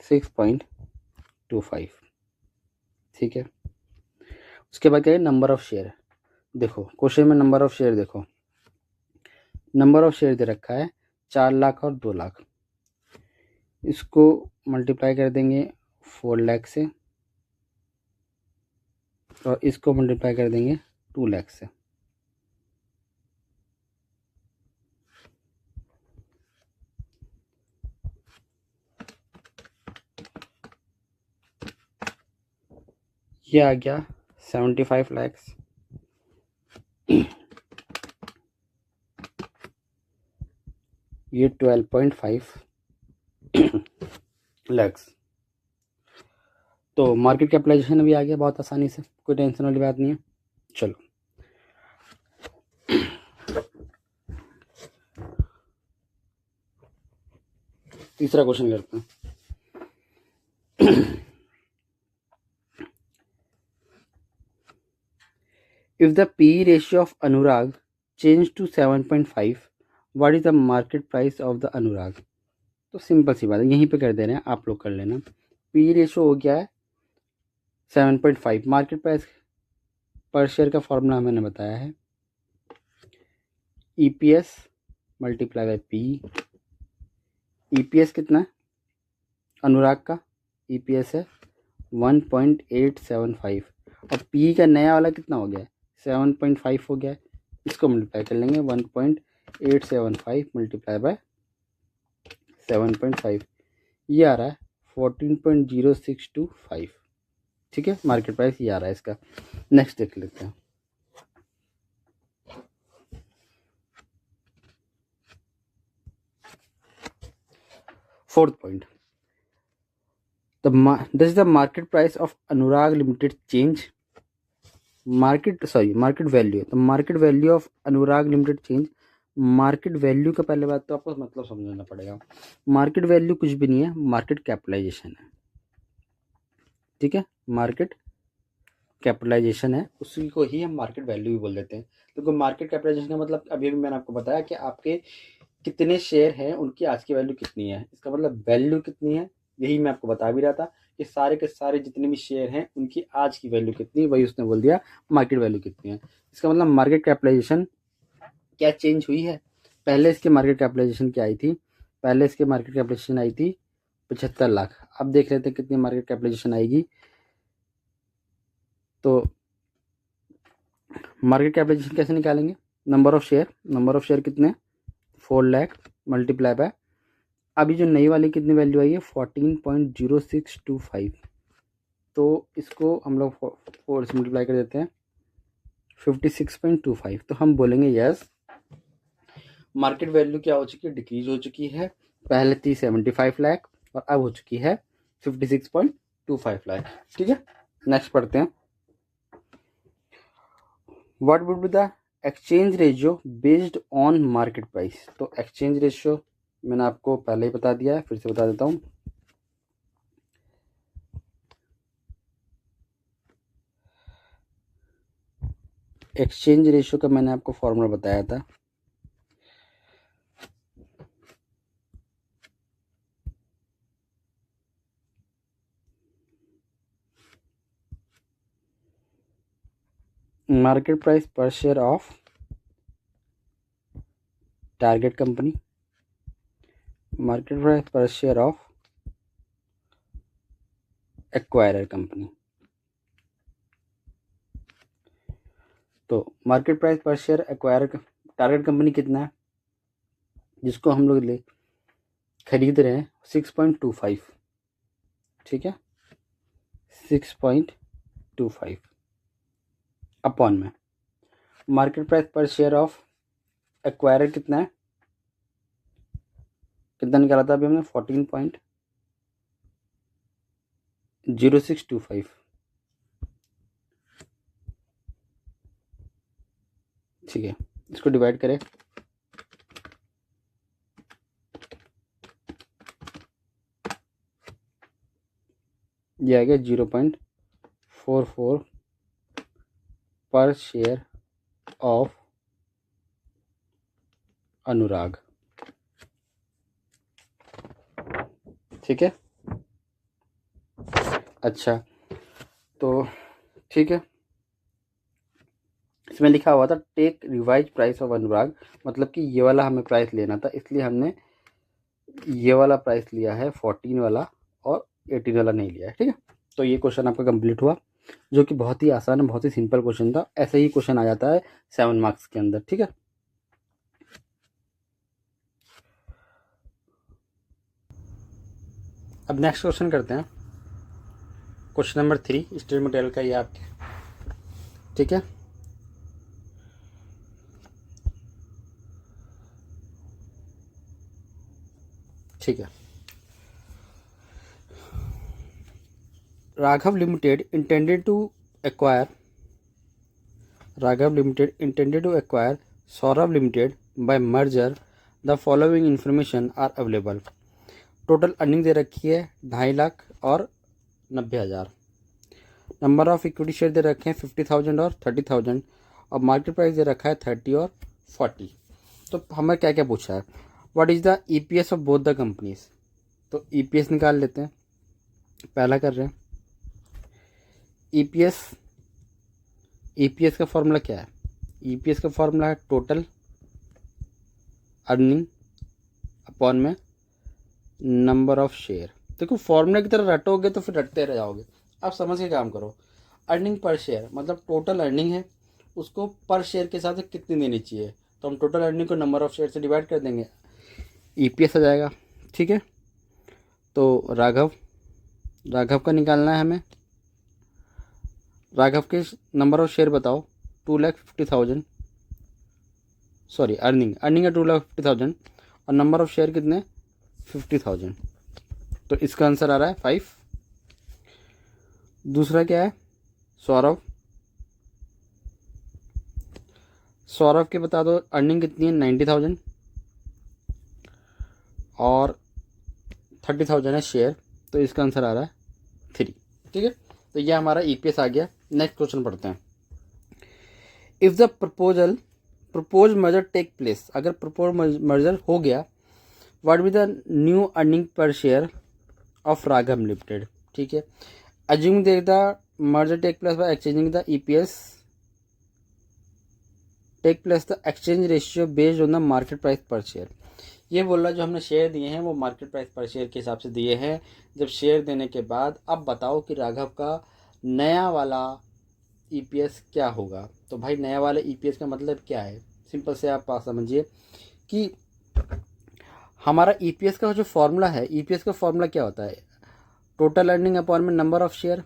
6.25, ठीक है। उसके बाद क्या है, नंबर ऑफ शेयर। देखो क्वेश्चन में नंबर ऑफ शेयर देखो, नंबर ऑफ शेयर दे रखा है 4 लाख और 2 लाख। इसको मल्टीप्लाई कर देंगे 4 लाख से और इसको मल्टीप्लाई कर देंगे 2 लाख से। ये आ गया 75 लैक्स। ये 12.5 लैक्स। तो मार्केट कैपिटलाइजेशन भी आ गया बहुत आसानी से, कोई टेंशन वाली बात नहीं है। चलो तीसरा क्वेश्चन करते हैं। If the PE ratio of Anurag changed to 7.5, what is the market price of the Anurag? तो सिंपल सी बात है, यहीं पे कर दे रहे हैं, आप लोग कर लेना। पी रेशो हो गया है 7.5, मार्केट प्राइस पर शेयर का फॉर्मूला मैंने बताया है EPS multiply by P. EPS कितना है अनुराग का? EPS है 1.875 और पी का नया वाला कितना हो गया है 7.5 हो गया है। इसको मल्टीप्लाई कर लेंगे 1.875 मल्टीप्लाई बाय 7.5, ये आ रहा है 14.0625। ठीक है, मार्केट प्राइस ये आ रहा है इसका। नेक्स्ट देख लेते हैं। Fourth point, does the market price of Anurag Limited change? Market value. तो market value of Anurag limited change. Market value का पहले बात तो आपको मतलब समझना पड़ेगा। मार्केट वैल्यू कुछ भी नहीं है, मार्केट कैपिटलाइजेशन है। ठीक है, मार्केट कैपिटलाइजेशन है, उसी को ही हम मार्केट वैल्यू भी बोल देते हैं। तो मार्केट कैपिटलाइजेशन का मतलब अभी मैंने आपको बताया कि आपके कितने शेयर हैं, उनकी आज की वैल्यू कितनी है। इसका मतलब वैल्यू कितनी है, यही मैं आपको बता भी रहा था कि सारे के सारे जितने भी शेयर हैं उनकी आज की वैल्यू कितनी, वही उसने बोल दिया मार्केट वैल्यू कितनी है। इसका मतलब मार्केट कैपिटलाइजेशन क्या चेंज हुई है। पहले इसके मार्केट कैपिटलाइजेशन क्या आई थी? पहले इसके मार्केट कैपिटलाइजेशन आई थी 75 लाख। अब देख लेते हैं कितनी मार्केट कैपिटलाइजेशन आएगी। तो मार्केट कैपिटलाइजेशन कैसे निकालेंगे? नंबर ऑफ शेयर कितने 4 लाख मल्टीप्लाई बाय अभी जो नई वाली कितनी वैल्यू आई है 14.0625। तो इसको हम लोग 4 से मल्टीप्लाई कर देते हैं 56.25। तो हम बोलेंगे यस, मार्केट वैल्यू क्या हो चुकी है, डिक्रीज हो चुकी है। पहले थी 75 लाख और अब हो चुकी है 56.25 लाख। ठीक है, नेक्स्ट पढ़ते हैं। What would be the exchange ratio based on market price? तो एक्सचेंज रेशियो मैंने आपको पहले ही बता दिया है, फिर से बता देता हूं। एक्सचेंज रेशियो का मैंने आपको फॉर्मूला बताया था, मार्केट प्राइस पर share of target company, market price पर शेयर ऑफ एक्वायरर कंपनी। तो मार्केट प्राइस पर शेयर एक्वायर टारगेट कंपनी कितना है जिसको हम लोग ले खरीद रहे हैं 6.25। ठीक है, 6.25 अपॉन में मार्केट प्राइस पर शेयर ऑफ एक्वायरर कितना है, कितना निकाला था अभी हमने 14.0625। ठीक है, इसको डिवाइड करें ये आ गया 0.44 पर शेयर ऑफ अनुराग। ठीक है, अच्छा तो ठीक है, इसमें लिखा हुआ था टेक रिवाइज प्राइस ऑफ अनुराग, मतलब कि ये वाला हमें प्राइस लेना था, इसलिए हमने ये वाला प्राइस लिया है 14 वाला और 18 वाला नहीं लिया है। ठीक है, तो ये क्वेश्चन आपका कंप्लीट हुआ, जो कि बहुत ही आसान है, बहुत ही सिंपल क्वेश्चन था। ऐसे ही क्वेश्चन आ जाता है 7 मार्क्स के अंदर। ठीक है, अब नेक्स्ट क्वेश्चन करते हैं। क्वेश्चन नंबर 3 स्टडी मटेरियल का ये आपके। ठीक है, ठीक है। Raghav Limited intended to acquire Saurabh Limited by merger. The following information are available. Total earning दे रखी है 2.5 लाख और 90,000। नंबर ऑफ इक्विटी शेयर दे रखे हैं 50,000 और 30,000 और मार्केट प्राइस दे रखा है 30 और 40। तो हमें क्या क्या पूछा है, what is the EPS of both the companies. तो ईपीएस निकाल लेते हैं। पहला कर रहे हैं ईपीएस का फॉर्मूला क्या है। ईपीएस का फॉर्मूला है टोटल अर्निंग अपॉन में नंबर ऑफ शेयर। देखो फॉर्मूला की तरह रटोगे तो फिर रटते रह जाओगे। आप समझ के काम करो। अर्निंग पर शेयर मतलब टोटल अर्निंग है, उसको पर शेयर के हिसाब से कितनी देनी चाहिए, तो हम टोटल अर्निंग को नंबर ऑफ शेयर से डिवाइड कर देंगे, ईपीएस आ जाएगा। ठीक है, तो राघव का निकालना है हमें। राघव के नंबर ऑफ शेयर बताओ। 2,50,000, सॉरी अर्निंग है 2,50,000 और नंबर ऑफ शेयर कितने 50,000, तो इसका आंसर आ रहा है 5। दूसरा क्या है सौरभ के बता दो अर्निंग कितनी है 90,000 और 30,000 है शेयर, तो इसका आंसर आ रहा है 3। ठीक है, तो ये हमारा ईपीएस आ गया। नेक्स्ट क्वेश्चन पढ़ते हैं। If the propose merger take place, अगर प्रपोज मर्जर हो गया, what be the new earning per share of Raghav limited. ठीक है, assume the merger take place by exchanging the EPS take place the exchange ratio based on the market price पर share. ये बोल रहा है जो हमने शेयर दिए हैं वो मार्केट प्राइस पर शेयर के हिसाब से दिए हैं। जब शेयर देने के बाद अब बताओ कि राघव का नया वाला ईपीएस क्या होगा। तो भाई नया वाला ईपीएस का मतलब क्या है, सिंपल से आप समझिए कि हमारा ईपीएस का जो फॉर्मूला है, ईपीएस का फॉर्मूला क्या होता है, टोटल अर्निंग अपॉन में नंबर ऑफ शेयर।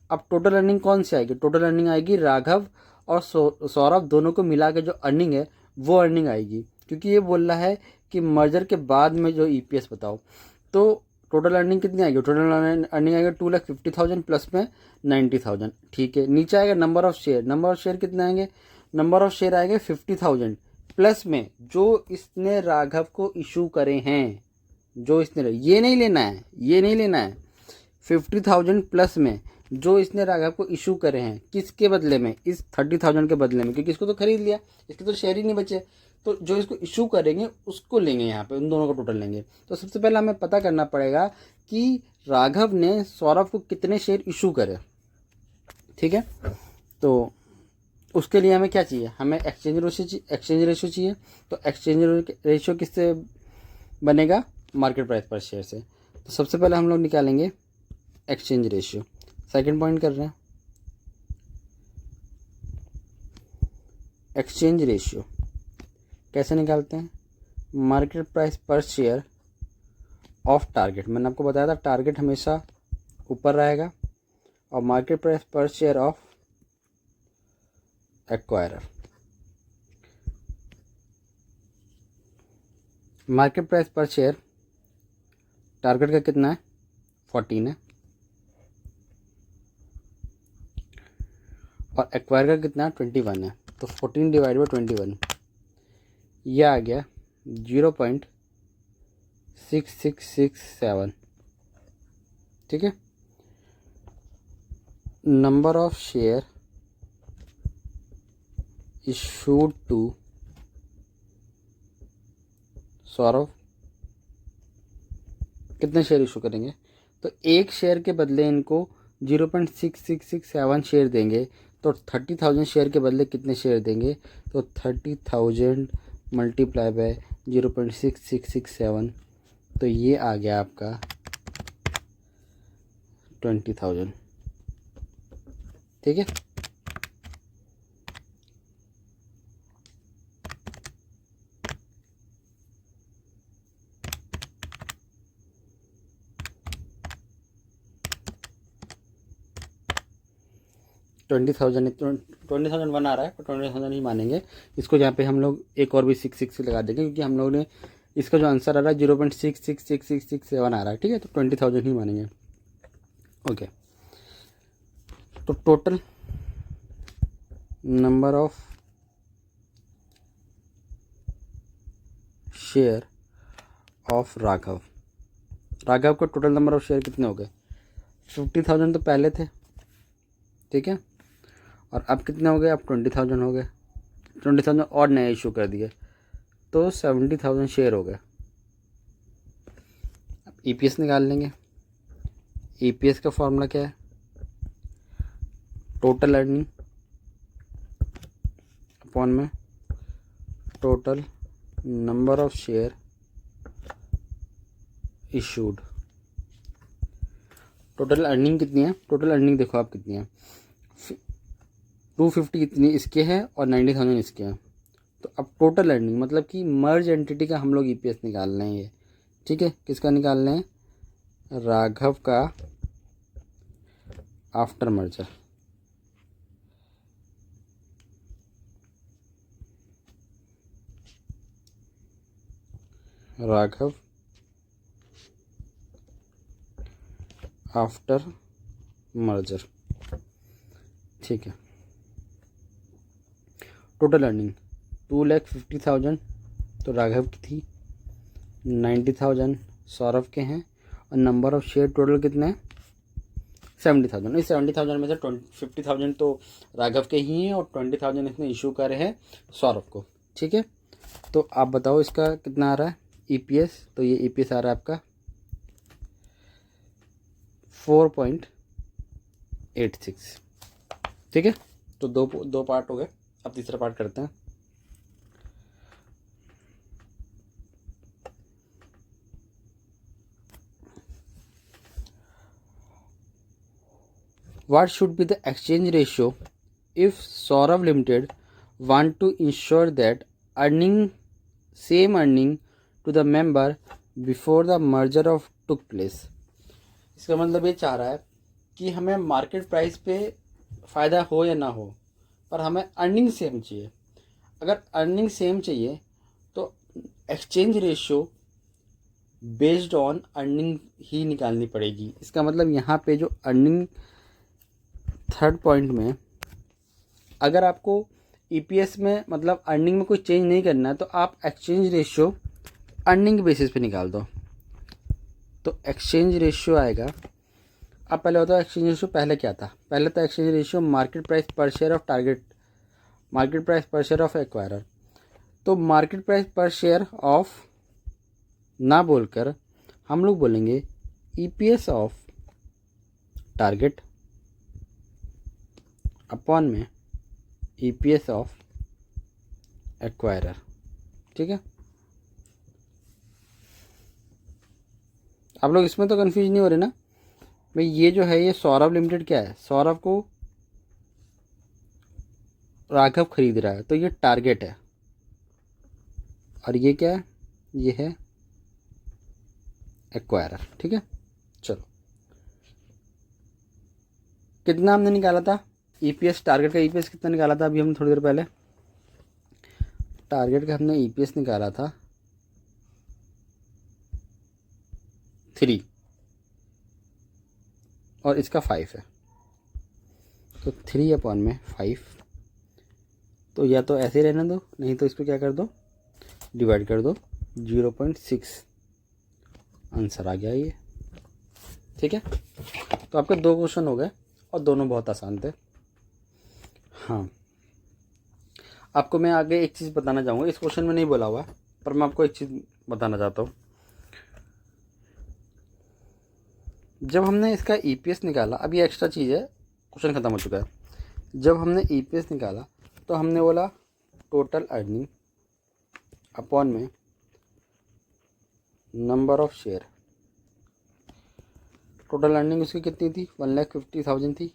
अब टोटल अर्निंग कौन सी आएगी, टोटल अर्निंग आएगी राघव और सौरभ दोनों को मिला के जो अर्निंग है वो अर्निंग आएगी, क्योंकि ये बोल रहा है कि मर्जर के बाद में जो ईपीएस बताओ। तो टोटल अर्निंग कितनी आएगी, टोटल अर्निंग आएगा 2,50,000 प्लस में 90,000। ठीक है, नीचे आएगा नंबर ऑफ शेयर कितने आएंगे, नंबर ऑफ शेयर आएंगे 50,000 प्लस में जो इसने राघव को इशू करे हैं, जो इसने ये नहीं लेना है 50,000 प्लस में जो इसने राघव को इशू करे हैं, किसके बदले में, इस 30,000 के बदले में, क्योंकि इसको तो खरीद लिया, इसके तो शेयर ही नहीं बचे, तो जो इसको इशू करेंगे उसको लेंगे, यहाँ पे उन दोनों का टोटल लेंगे। तो सबसे पहले हमें पता करना पड़ेगा कि राघव ने सौरभ को कितने शेयर इशू करे। ठीक है, तो उसके लिए हमें क्या चाहिए, हमें एक्सचेंज रेशियो चाहिए। तो एक्सचेंज रेशियो किससे बनेगा, मार्केट प्राइस पर शेयर से। तो सबसे पहले हम लोग निकालेंगे एक्सचेंज रेशियो। सेकंड पॉइंट कर रहे हैं एक्सचेंज रेशियो कैसे निकालते हैं, मार्केट प्राइस पर शेयर ऑफ टारगेट। मैंने आपको बताया था टारगेट हमेशा ऊपर रहेगा, और मार्केट प्राइस पर share of acquirer. Market price पर शेयर टारगेट का कितना है 14 है, और एक्वायर का कितना है 21 है। तो 14 डिवाइड बाई 21 यह आ गया 0.6667। ठीक है, number of share issued to Saurabh, कितने शेयर इशू करेंगे, तो एक शेयर के बदले इनको 0.6667 शेयर देंगे, तो 30,000 शेयर के बदले कितने शेयर देंगे, तो 30,000 मल्टीप्लाई बाय 0.6667 तो ये आ गया आपका 20,000। ठीक है, $20,000 आ रहा है, पर 20,000 ही मानेंगे इसको। यहाँ पे हम लोग एक और भी 6 लगा देंगे, क्योंकि हम लोग ने इसका जो आंसर आ रहा है 0.666667 आ रहा है। ठीक है, तो 20,000 ही मानेंगे। ओके, तो total number of share of Raghav का टोटल नंबर ऑफ शेयर कितने हो गए? 50,000 तो पहले थे। ठीक है, और अब कितने हो गए? अब 20,000 हो गए। 20,000 और नए इशू कर दिए, तो 70,000 शेयर हो गए। अब ईपीएस निकाल लेंगे। ईपीएस का फॉर्मूला क्या है? टोटल अर्निंग अपॉन में total number of share issued. Total earning कितनी है? टोटल अर्निंग देखो आप कितनी है, 250 इतनी इसके हैं और 90,000 इसके हैं। तो अब टोटल अर्निंग मतलब कि मर्ज एंटिटी का हम लोग ईपीएस निकाल रहे हैं ये। ठीक है, किसका निकाल रहे हैं? राघव का after merger. Raghav after merger. ठीक है, टोटल अर्निंग 2,50,000 तो राघव की थी, 90,000 सौरभ के हैं, और नंबर ऑफ शेयर टोटल कितने हैं? 70,000। इस 70,000 में से 50,000 तो राघव के ही हैं और 20,000 इसने इशू करे हैं सौरभ को। ठीक है, तो आप बताओ इसका कितना आ रहा है ईपीएस? तो ये ईपीएस आ रहा है आपका 4.86। ठीक है, तो दो पार्ट हो गए। अब तीसरा पार्ट करते हैं। What should be the exchange ratio if Saurav Limited want to ensure that same earning to the member before the merger of took place? इसका मतलब ये चाह रहा है कि हमें मार्केट प्राइस पे फ़ायदा हो या ना हो, पर हमें अर्निंग सेम चाहिए। अगर अर्निंग सेम चाहिए तो exchange ratio based on earning ही निकालनी पड़ेगी। इसका मतलब यहाँ पे जो अर्निंग थर्ड पॉइंट में, अगर आपको ईपीएस में मतलब अर्निंग में कोई चेंज नहीं करना है तो आप एक्सचेंज रेशियो अर्निंग के बेसिस पे निकाल दो। तो एक्सचेंज रेशियो आएगा, अब पहले होता है एक्सचेंज रेशियो पहले क्या था? पहले था एक्सचेंज रेशियो मार्केट प्राइस पर share of target, market price पर शेयर ऑफ एक्वायरर। तो मार्केट प्राइस पर शेयर ऑफ ना बोलकर हम लोग बोलेंगे ईपीएस ऑफ टारगेट अपॉन में ईपीएस ऑफ एक्वायरर। ठीक है, आप लोग इसमें तो कंफ्यूज नहीं हो रहे ना भाई? ये जो है ये सौरभ लिमिटेड क्या है? सौरभ को राघव खरीद रहा है, तो ये टारगेट है, और ये क्या है? ये है एक्वायरर। ठीक है, चलो कितना हमने निकाला था ईपीएस? टारगेट का ईपीएस कितना निकाला था अभी हमने थोड़ी देर पहले? टारगेट का हमने ईपीएस निकाला था 3 और इसका 5 है, तो 3/5। तो या तो ऐसे ही रहने दो, नहीं तो इसको क्या कर दो, डिवाइड कर दो, 0.6 आंसर आ गया ये। ठीक है, तो आपके 2 क्वेश्चन हो गए और दोनों बहुत आसान थे। हाँ, आपको मैं आगे एक चीज़ बताना चाहूँगा, इस क्वेश्चन में नहीं बोला हुआ पर मैं आपको एक चीज़ बताना चाहता हूँ। जब हमने इसका ईपीएस निकाला, अब ये एक्स्ट्रा चीज़ है, क्वेश्चन ख़त्म हो चुका है। जब हमने ईपीएस निकाला तो हमने बोला टोटल अर्निंग अपॉन में number of share, total earning उसकी कितनी थी, 1,50,000 थी,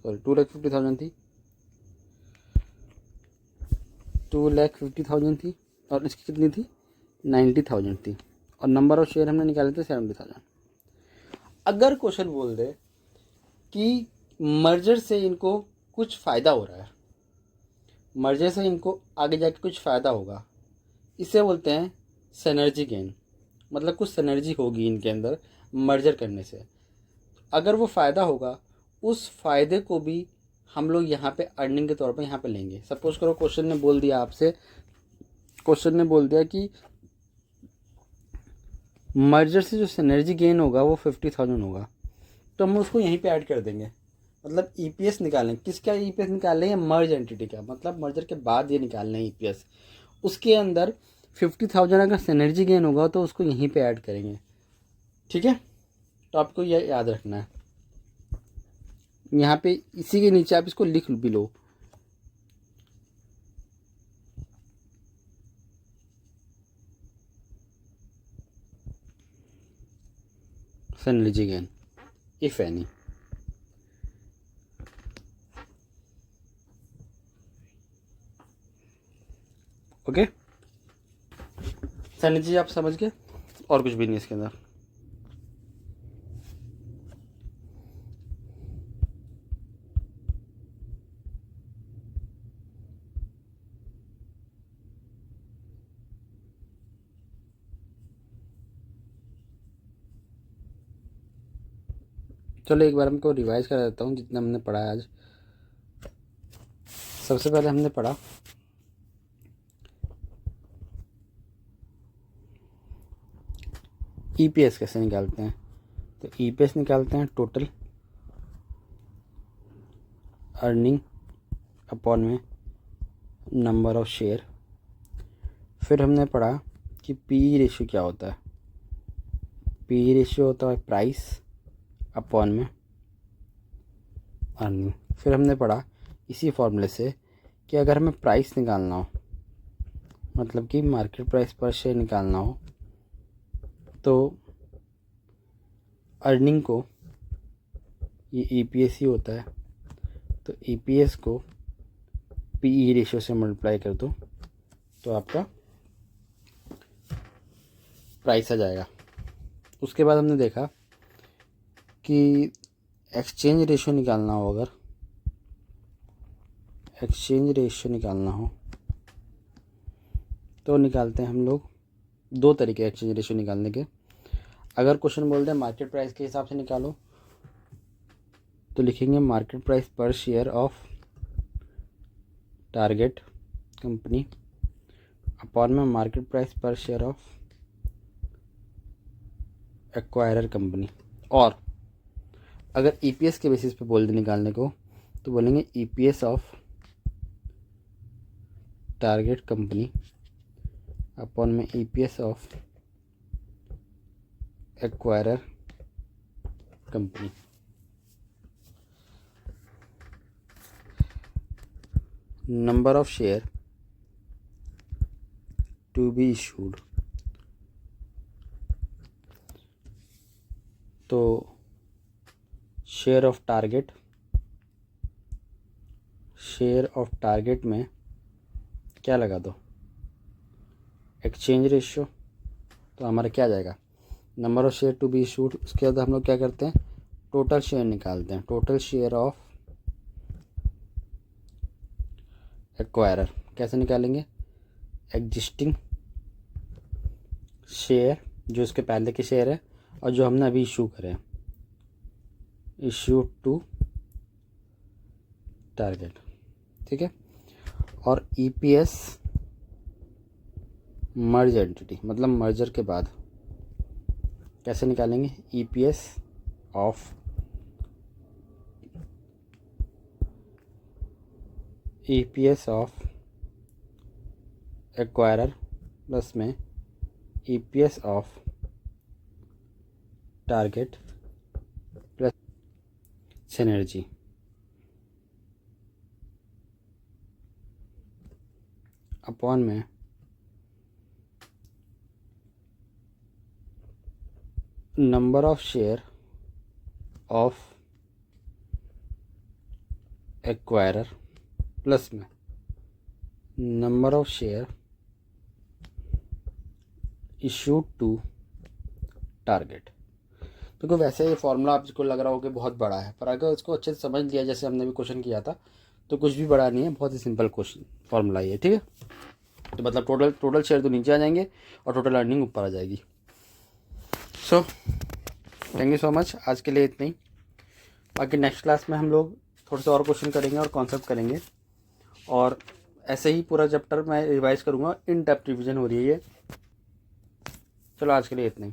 सॉरी 2,50,000 थी, 2,50,000 थी, और इसकी कितनी थी, 90,000 थी, और नंबर ऑफ शेयर हमने निकाले थे 70,000। अगर क्वेश्चन बोल दे कि मर्जर से इनको कुछ फ़ायदा हो रहा है, मर्जर से इनको आगे जाके कुछ फ़ायदा होगा, इसे बोलते हैं सिनर्जी गेन, मतलब कुछ सिनर्जी होगी इनके अंदर मर्जर करने से। अगर वो फ़ायदा होगा, उस फ़ायदे को भी हम लोग यहाँ पे अर्निंग के तौर पे यहाँ पे लेंगे। सपोज करो क्वेश्चन ने बोल दिया आपसे, क्वेश्चन ने बोल दिया कि मर्जर से जो सिनर्जी गेन होगा वो 50,000 होगा, तो हम उसको यहीं पे ऐड कर देंगे। मतलब ईपीएस निकालें, किसका ईपीएस निकाल रहे हैं, मर्ज एंटिटी का, मतलब मर्जर के बाद ये निकाल रहे हैं ईपीएस। उसके अंदर 50,000 अगर सिनर्जी गेन होगा तो उसको यहीं पे ऐड करेंगे, ठीक है। तो आपको यह याद रखना है, यहाँ पे इसी के नीचे आप इसको लिख भी लो। Synergy gain if any, okay. Synergy आप समझ गए, और कुछ भी नहीं इसके अंदर। चलो एक बार हमको रिवाइज करा देता हूँ जितना हमने पढ़ा है आज। सबसे पहले हमने पढ़ा ईपीएस कैसे निकालते हैं। तो ईपीएस निकालते हैं टोटल अर्निंग अपॉन में नंबर ऑफ शेयर। फिर हमने पढ़ा कि पी रेशियो क्या होता है। पी रेशियो होता है प्राइस अपॉन में अर्निंग। फिर हमने पढ़ा इसी फॉर्मूले से कि अगर हमें प्राइस निकालना हो, मतलब कि मार्केट प्राइस पर शेयर निकालना हो, तो अर्निंग को, ये ईपीएस ही होता है, तो ईपीएस को पीई रेशियो से मल्टीप्लाई कर दो तो आपका प्राइस आ जाएगा। उसके बाद हमने देखा कि एक्सचेंज रेशियो निकालना हो, अगर एक्सचेंज रेशियो निकालना हो तो निकालते हैं हम लोग दो तरीके एक्सचेंज रेशियो निकालने के। अगर क्वेश्चन बोल दे मार्केट प्राइस के हिसाब से निकालो, तो लिखेंगे मार्केट प्राइस पर share of target company upon में मार्केट प्राइस पर शेयर ऑफ एक्वायरर कंपनी। और अगर ईपीएस के बेसिस पे बोल दे निकालने को, तो बोलेंगे EPS of target company upon में EPS of acquirer company. Number of share to be issued, तो शेयर ऑफ टारगेट में क्या लगा दो, एक्सचेंज रेशियो, तो हमारा क्या आ जाएगा, number of share to be issued. उसके बाद हम लोग क्या करते हैं, टोटल शेयर निकालते हैं, टोटल शेयर ऑफ एक्वायरर। कैसे निकालेंगे, एग्जिस्टिंग शेयर जो इसके पहले के शेयर है और जो हमने अभी इशू करे हैं, इशू टू टारगेट, ठीक है। और ईपीएस मर्ज एंटिटी, मतलब मर्जर के बाद कैसे निकालेंगे, ईपीएस ऑफ एक्वायरर प्लस में EPS of target plus synergy upon में number of share of acquirer plus में number of share issued to target. तो वैसे ये फॉर्मूला आपको लग रहा हो कि बहुत बड़ा है, पर अगर इसको अच्छे से समझ लिया जैसे हमने भी क्वेश्चन किया था तो कुछ भी बड़ा नहीं है, बहुत ही सिंपल क्वेश्चन फॉर्मूला ये, ठीक है। तो मतलब टोटल शेयर तो नीचे आ जाएंगे और टोटल अर्निंग ऊपर आ जाएगी। So thank you so much, आज के लिए इतना ही। बाकी नेक्स्ट क्लास में हम लोग थोड़े से और क्वेश्चन करेंगे और कॉन्सेप्ट करेंगे, और ऐसे ही पूरा चैप्टर मैं रिवाइज करूँगा। इन डेप्थ रिविजन हो रही है ये। चलो आज के लिए इतना ही।